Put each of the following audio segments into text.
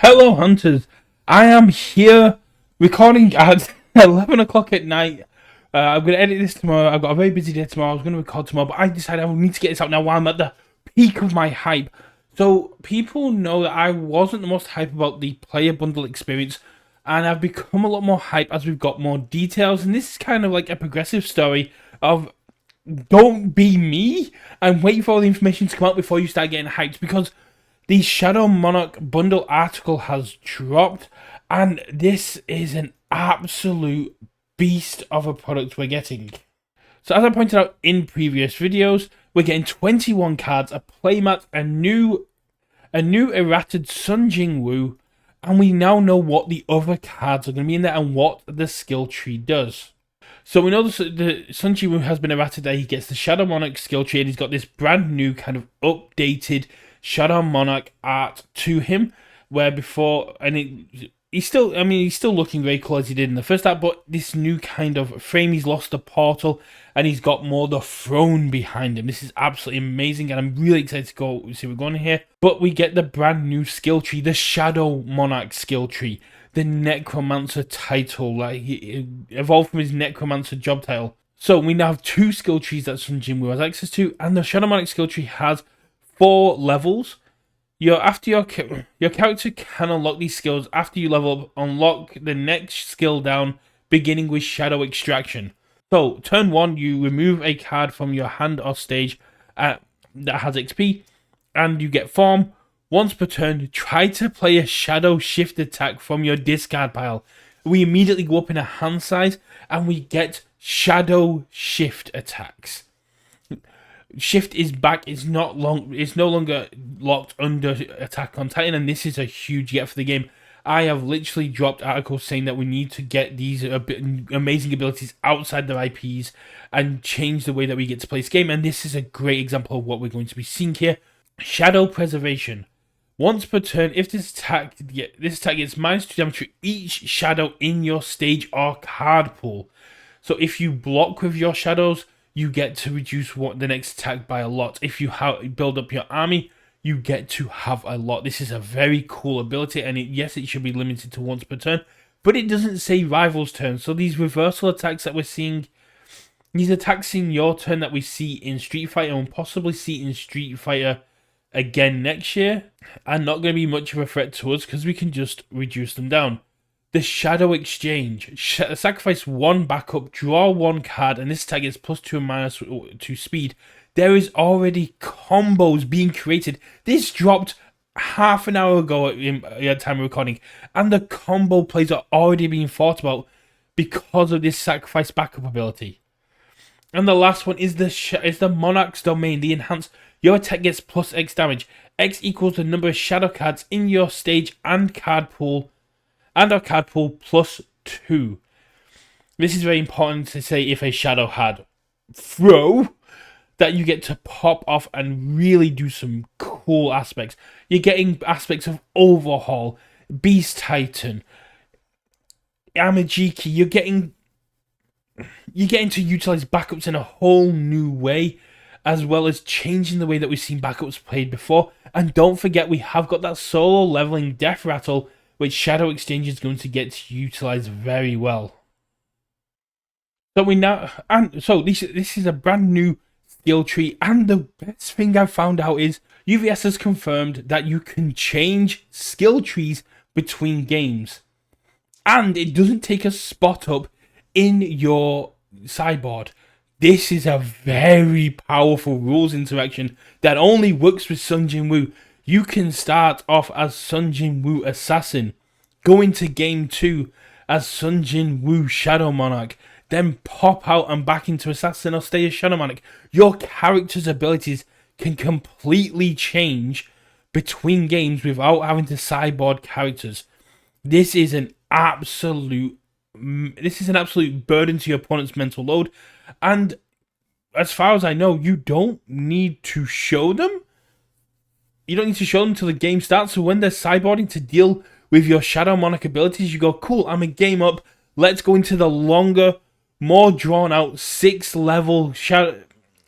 Hello, hunters. I am here recording at 11 o'clock at night. I'm going to edit this tomorrow. I've got a very busy day tomorrow. I was going to record tomorrow, but I decided I need to get this out now while I'm at the peak of my hype. So, people know that I wasn't the most hype about the player bundle experience, and I've become a lot more hype as we've got more details. And this is kind of like a progressive story of don't be me and wait for all the information to come out before you start getting hyped, because the Shadow Monarch bundle article has dropped, and this is an absolute beast of a product we're getting. So as I pointed out in previous videos, we're getting 21 cards, a playmat, a new errated Sun Jingwu, and we now know what the other cards are going to be in there and what the skill tree does. So we know the Sun Jingwu has been errated, that he gets the Shadow Monarch Skill Tree, and he's got this brand new kind of updated Shadow Monarch art to him, where before, he's still looking very cool as he did in the first art, but this new kind of frame, he's lost the portal and he's got more the throne behind him. This is absolutely amazing, and I'm really excited to go see what's going on here. But we get the brand new skill tree, the Shadow Monarch Skill Tree, the Necromancer title, like he evolved from his Necromancer job title. So we now have two skill trees that Sun Jingwu has access to, and the Shadow Monarch Skill Tree has 4 levels. Your character can unlock these skills after you level up. Unlock the next skill down, beginning with Shadow Extraction. So, turn 1, you remove a card from your hand or stage that has XP, and you get Form. Once per turn, try to play a Shadow Shift attack from your discard pile. We immediately go up in a hand size, and we get Shadow Shift attacks. Shift is back. It's no longer locked under Attack on Titan, and this is a huge get for the game. I have literally dropped articles saying that we need to get these amazing abilities outside their IPs and change the way that we get to play this game, and this is a great example of what we're going to be seeing here. Shadow Preservation. Once per turn, if this attack gets -2 damage to each shadow in your stage or card pool. So if you block with your shadows, you get to reduce the next attack by a lot. If you build up your army, you get to have a lot. This is a very cool ability, and yes, it should be limited to once per turn, but it doesn't say rival's turn. So these reversal attacks that we're seeing, these attacks in your turn that we see in Street Fighter and possibly see in Street Fighter again next year, are not going to be much of a threat to us because we can just reduce them down. The Shadow Exchange. Sacrifice 1 backup, draw 1 card, and this attack gets +2 and -2 speed. There is already combos being created. This dropped half an hour ago at time of recording, and the combo plays are already being thought about because of this sacrifice backup ability. And the last one is the Monarch's Domain, the enhanced. Your attack gets +X damage. X equals the number of shadow cards in your stage and card pool, and our card pool +2. This is very important to say if a shadow had throw, that you get to pop off and really do some cool aspects. You're getting aspects of Overhaul, Beast Titan, Amajiki. You're getting to utilize backups in a whole new way, as well as changing the way that we've seen backups played before. And don't forget, we have got that solo leveling Death Rattle, which Shadow Exchange is going to get to utilize very well. So this is a brand new skill tree, and the best thing I've found out is UVS has confirmed that you can change skill trees between games, and it doesn't take a spot up in your sideboard. This is a very powerful rules interaction that only works with Sun Jingwu. You can start off as Sun Jingwu Assassin, go into game 2 as Sun Jingwu Shadow Monarch, then pop out and back into Assassin or stay as Shadow Monarch. Your character's abilities can completely change between games without having to sideboard characters. This is an absolute burden to your opponent's mental load, and as far as I know, you don't need to show them. You don't need to show them until the game starts. So when they're sideboarding to deal with your Shadow Monarch abilities, you go, cool, I'm a game up. Let's go into the longer, more drawn out 6-level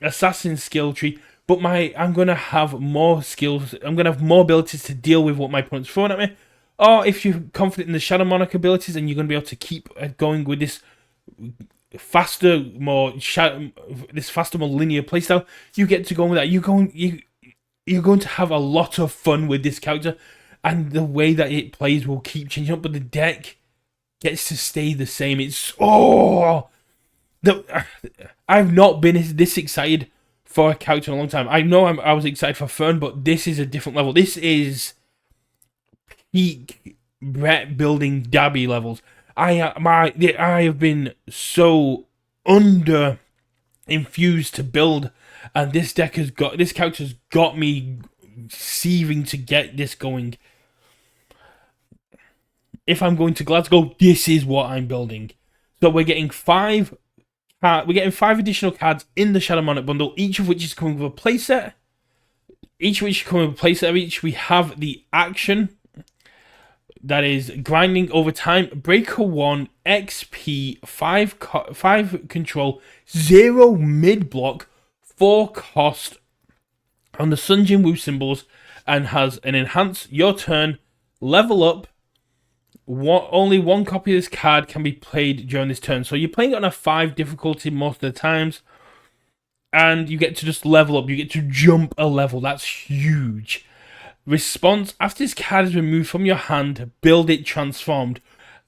Assassin skill tree. But I'm going to have more skills. I'm going to have more abilities to deal with what my opponent's throwing at me. or if you're confident in the Shadow Monarch abilities and you're going to be able to keep going with this faster, more linear playstyle, you get to go with that. You're going to have a lot of fun with this character, and the way that it plays will keep changing up, but the deck gets to stay the same. I've not been this excited for a character in a long time. I know I was excited for Fern, but this is a different level. This is peak Brett building Dabby levels. I have been so under infused to build, and this character's got me seething to get this going. If I'm going to Glasgow, this is what I'm building. So we're getting five additional cards in the Shadow Monarch bundle, each of which is coming with a playset. Each we have the action that is grinding over time, Breaker 1, XP, 5 control, 0 mid block, 4 cost on the Sun Jin Woo symbols, and has an enhance your turn, level up. Only one copy of this card can be played during this turn. So you're playing it on a 5 difficulty most of the times, and you get to just level up. You get to jump a level. That's huge. Response: after this card is removed from your hand, build it transformed.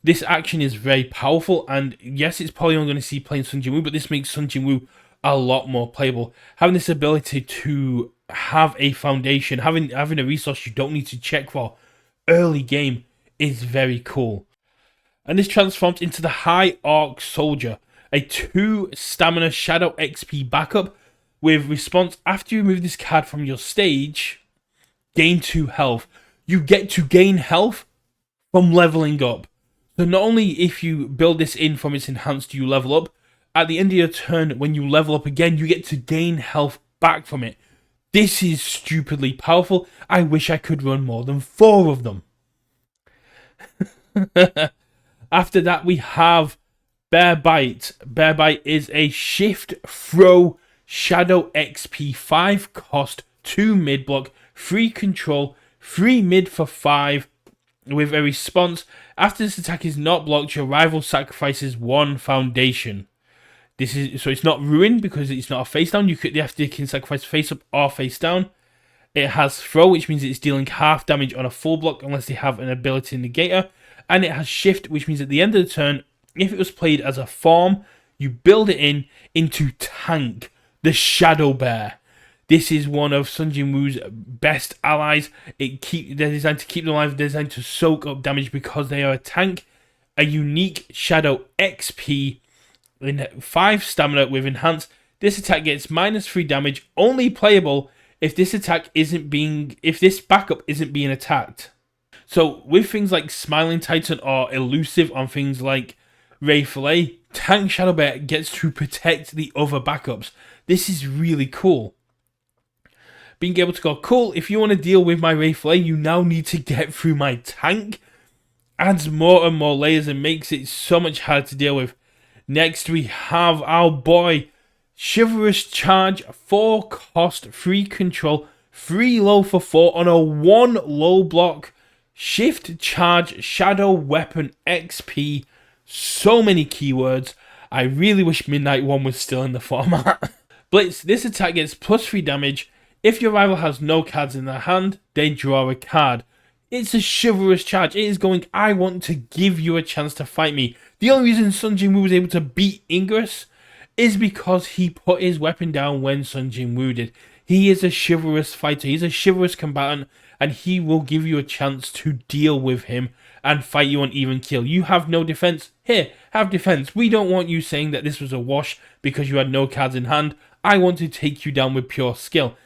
This action is very powerful, and yes, it's probably only going to see playing Sun Jin Woo, but this makes Sun Jin Woo a lot more playable. Having this ability to have a foundation, having a resource you don't need to check for early game is very cool. And this transforms into the High Arc Soldier, a 2 stamina Shadow XP backup with response: after you remove this card from your stage, gain 2 health. You get to gain health from leveling up. So not only if you build this in from its enhanced, do you level up, at the end of your turn, when you level up again, you get to gain health back from it. This is stupidly powerful. I wish I could run more than 4 of them. After that, we have Bear Bite. Bear Bite is a shift throw Shadow XP, 5 cost, 2 mid block, 3 control, 3 mid for 5 with a response: after this attack is not blocked, your rival sacrifices 1 foundation. So it's not ruined because it's not a face down. You can sacrifice face up or face down. It has throw, which means it's dealing half damage on a full block unless they have an ability negator. And it has shift, which means at the end of the turn, if it was played as a form, you build it into Tank, the Shadow Bear. This is one of Sun Jin Woo's best allies. They're designed to keep them alive. They're designed to soak up damage because they are a tank. A unique Shadow XP in 5 stamina with enhance. This attack gets -3 damage, only playable if this backup isn't being attacked. So with things like Smiling Titan or Elusive on things like Ray Fillet, Tank Shadow Bear gets to protect the other backups. This is really cool. Being able to go, cool, if you want to deal with my Ray Fillet, you now need to get through my tank. Adds more and more layers and makes it so much harder to deal with. Next we have our boy Chivalrous Charge, 4 cost, 3 control, 3 low for 4 on a 1 low block. Shift Charge Shadow Weapon XP. So many keywords. I really wish Midnight 1 was still in the format. Blitz, this attack gets +3 damage. If your rival has no cards in their hand, they draw a card. It's a Chivalrous Charge. It is going, I want to give you a chance to fight me. The only reason Sun Jin Woo was able to beat Ingress is because he put his weapon down when Sun Jin Woo did. He is a chivalrous fighter. He's a chivalrous combatant, and he will give you a chance to deal with him and fight you on even kill. You have no defense. Here, have defense. We don't want you saying that this was a wash because you had no cards in hand. I want to take you down with pure skill.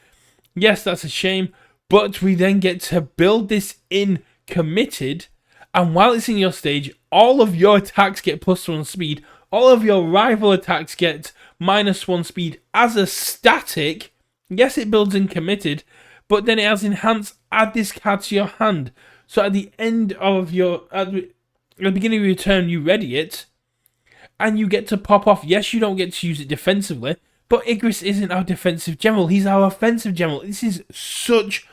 Yes, that's a shame, but we then get to build this in committed, and while it's in your stage, all of your attacks get +1 speed, all of your rival attacks get -1 speed as a static. Yes, it builds in committed, but then it has enhance, add this card to your hand. So at the end of at the beginning of your turn, you ready it, and you get to pop off. Yes, you don't get to use it defensively, but Igris isn't our defensive general, he's our offensive general. This is such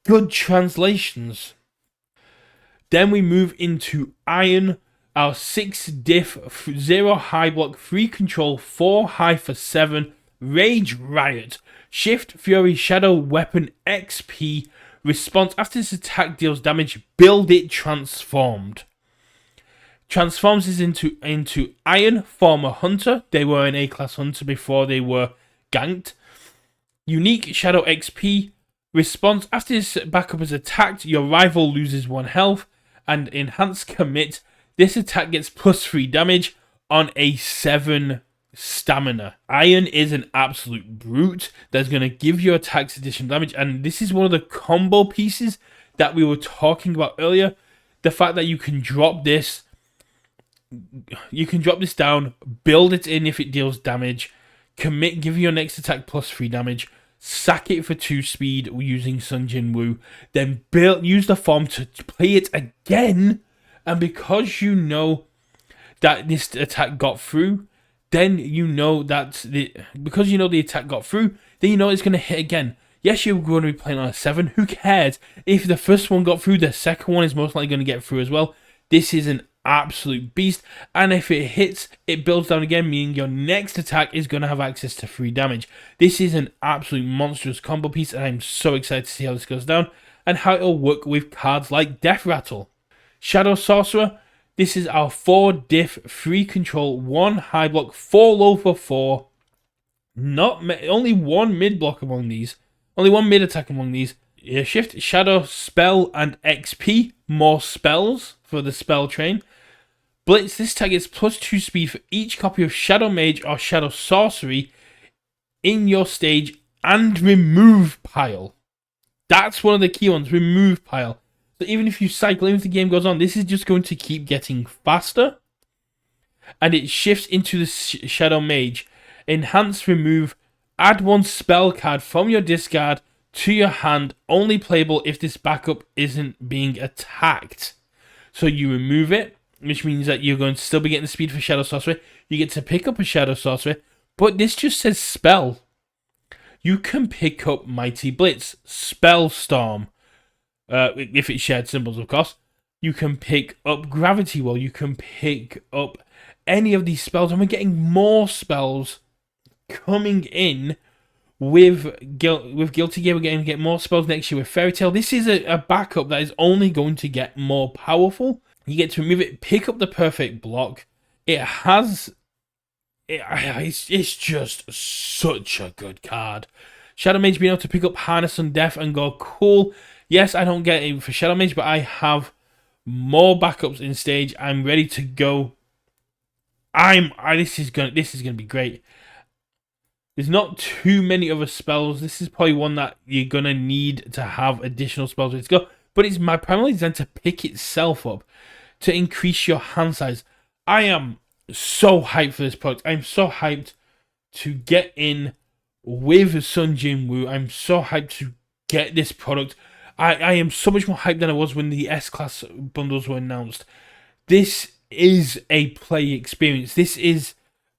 good translations. Then we move into Iron, our 6 diff, 0 high block, 3 control, 4 high for 7, Rage Riot, Shift, Fury, Shadow, Weapon, XP, response after this attack deals damage, build it transformed. Transforms this into Iron, former Hunter. They were an A-class Hunter before they were ganked. Unique, Shadow XP, response after this backup is attacked, your rival loses 1 health, and Enhanced Commit, this attack gets +3 damage on a 7 stamina. Iron is an absolute brute that's going to give your attacks additional damage, and this is one of the combo pieces that we were talking about earlier. The fact that you can drop this down, build it in if it deals damage, commit, give your next attack +3 damage, sack it for 2 speed using Sun Jin Woo, then use the form to play it again, and because you know that this attack got through, then you know that because you know the attack got through, then you know it's going to hit again. Yes, you're going to be playing on a 7. Who cares? If the first one got through, the second one is most likely going to get through as well. This is an absolute beast, and if it hits, it builds down again, meaning your next attack is going to have access to 3 damage. This is an absolute monstrous combo piece, and I'm so excited to see how this goes down and how it'll work with cards like Death Rattle. Shadow Sorcerer, this is our 4 diff, 3 control, 1 high block, 4 low for 4. Only 1 mid block among these. Only 1 mid attack among these. Shift, Shadow, Spell, and XP. More spells for the spell train. Blitz, this tag gets +2 speed for each copy of Shadow Mage or Shadow Sorcery in your stage, and remove pile. That's one of the key ones, remove pile. So even if you cycle, even if the game goes on, this is just going to keep getting faster. And it shifts into the Shadow Mage. Enhance, remove, add 1 spell card from your discard to your hand, only playable if this backup isn't being attacked. So you remove it, which means that you're going to still be getting the speed for Shadow Sorcery. You get to pick up a Shadow Sorcery, but this just says spell. You can pick up Mighty Blitz, Spell Storm, if it's shared symbols, of course. You can pick up Gravity Well. You can pick up any of these spells, and we're getting more spells coming in with Guilty Gear. We're going to get more spells next year with Fairy Tail. This is a backup that is only going to get more powerful. You get to remove it, pick up the perfect block. It's just such a good card. Shadow Mage being able to pick up Harness and Death and go cool. Yes, I don't get it for Shadow Mage, but I have more backups in stage. I'm ready to go. This is gonna be great. There's not too many other spells. This is probably one that you're gonna need to have additional spells ready to go. But it's primarily designed to pick itself up, to increase your hand size. I am so hyped for this product. I'm so hyped to get in with Sun Jin Woo. I'm so hyped to get this product. I am so much more hyped than I was when the S-Class bundles were announced. This is a play experience. This is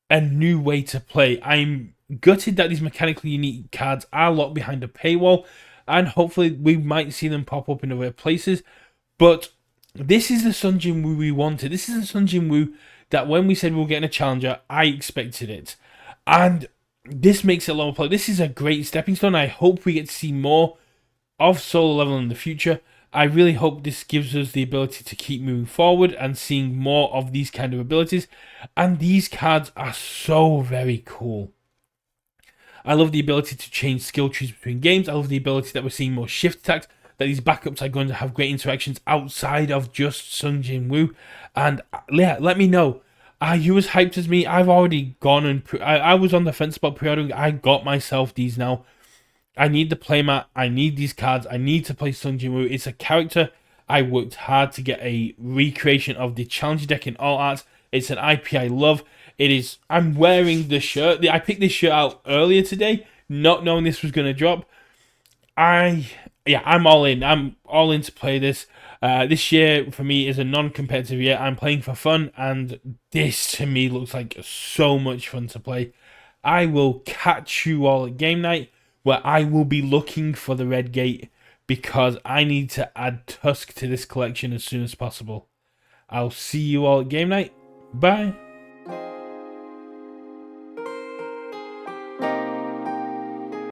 a new way to play. I'm gutted that these mechanically unique cards are locked behind a paywall, and hopefully we might see them pop up in other places. But this is the Sun Jin Woo we wanted. This is the Sun Jin Woo that when we said we were getting a challenger, I expected it. And this makes it a long play. This is a great stepping stone. I hope we get to see more of solo level in the future. I really hope this gives us the ability to keep moving forward and seeing more of these kind of abilities. And these cards are so very cool. I love the ability to change skill trees between games. I love the ability that we're seeing more shift attacks, that these backups are going to have great interactions outside of just Sun Jin Woo. And yeah, let me know. Are you as hyped as me? I've already gone and I was on the fence about pre-ordering. I got myself these now. I need the playmat. I need these cards. I need to play Sun Jin Woo. It's a character I worked hard to get a recreation of the Challenger deck in All Arts. It's an IP I love. It is. I'm wearing the shirt. I picked this shirt out earlier today, not knowing this was going to drop. I'm all in. I'm all in to play this. This year for me is a non-competitive year. I'm playing for fun, and this to me looks like so much fun to play. I will catch you all at game night, where I will be looking for the red gate because I need to add Tusk to this collection as soon as possible. I'll see you all at game night. Bye.